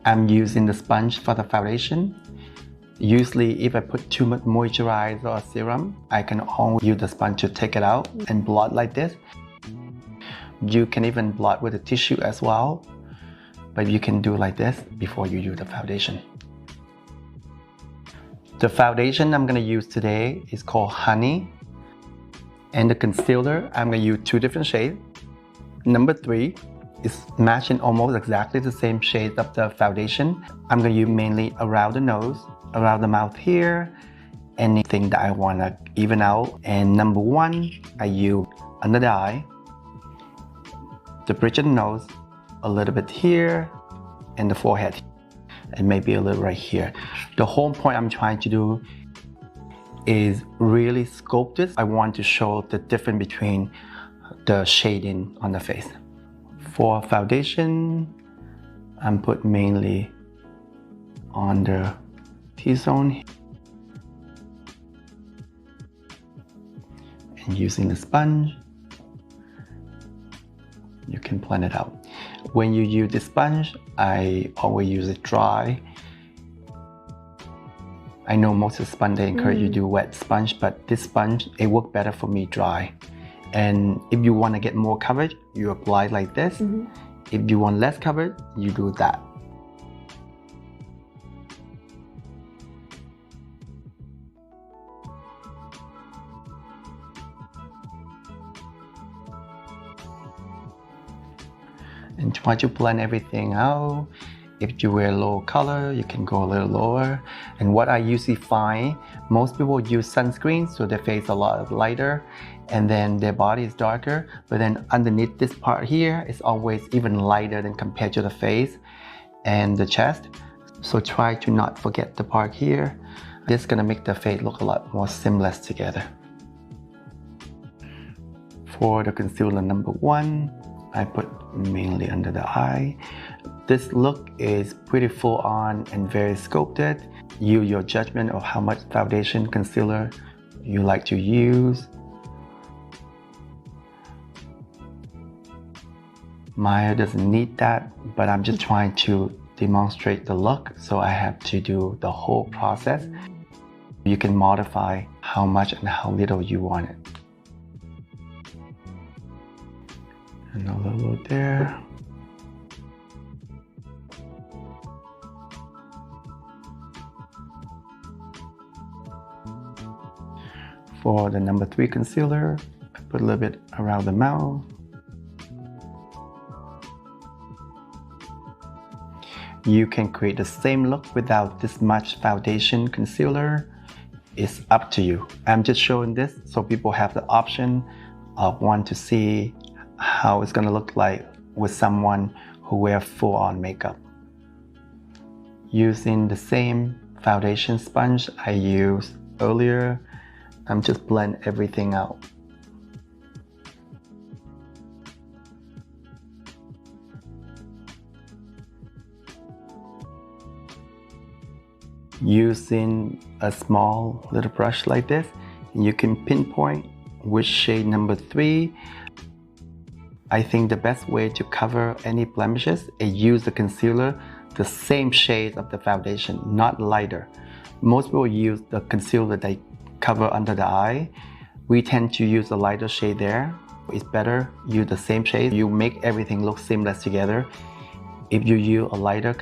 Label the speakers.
Speaker 1: I'm using the sponge for the foundation. Usually if I put too much moisturizer or serum, I can only use the sponge to take it out and blot like this. You can even blot with a tissue as well, but you can do like this before you use the foundation. The foundation I'm going to use today is called Honey, and the concealer I'm going to use 2 different shades. Number 3 is matching almost exactly the same shades of the foundation. I'm going to use mainly around the nose, around the mouth here, anything that I want to even out. And number 1, I use under the eye, the bridge of the nose, a little bit here, and the forehead, and maybe a little right here. The whole point I'm trying to do is really sculpt this. I want to show the difference between the shading on the face. For foundation, I'm put mainly on the T-zone and using the sponge, you can blend it out. When you use the sponge, I always use it dry. I know most of the sponge they encourage you to do wet sponge, but this sponge, it works better for me dry. And if you want to get more coverage, you apply like this. If you want less coverage, you do that. And try to blend everything out. If you wear low color, you can go a little lower. And what I usually find, most people use sunscreen, so their face a lot lighter, and then their body is darker. But then underneath this part here is always even lighter than compared to the face and the chest. So try to not forget the part here. This is gonna make the face look a lot more seamless together. For the concealer number 1, I put mainly under the eye. This look is pretty full on and very sculpted. Use your judgment of how much foundation concealer you like to use. Maya doesn't need that, but I'm just trying to demonstrate the look, so I have to do the whole process. You can modify how much and how little you want it. And a little there. For the number 3 concealer, I put a little bit around the mouth. You can create the same look without this much foundation concealer. It's up to you. I'm just showing this so people have the option of want to see how it's gonna look like with someone who wears full-on makeup. Using the same foundation sponge I used earlier, I'm just blend everything out. Using a small little brush like this, you can pinpoint which shade number 3. I think the best way to cover any blemishes is use the concealer the same shade of the foundation, not lighter. Most people use the concealer they cover under the eye. We tend to use a lighter shade there. It's better use the same shade. You make everything look seamless together. If you use a lighter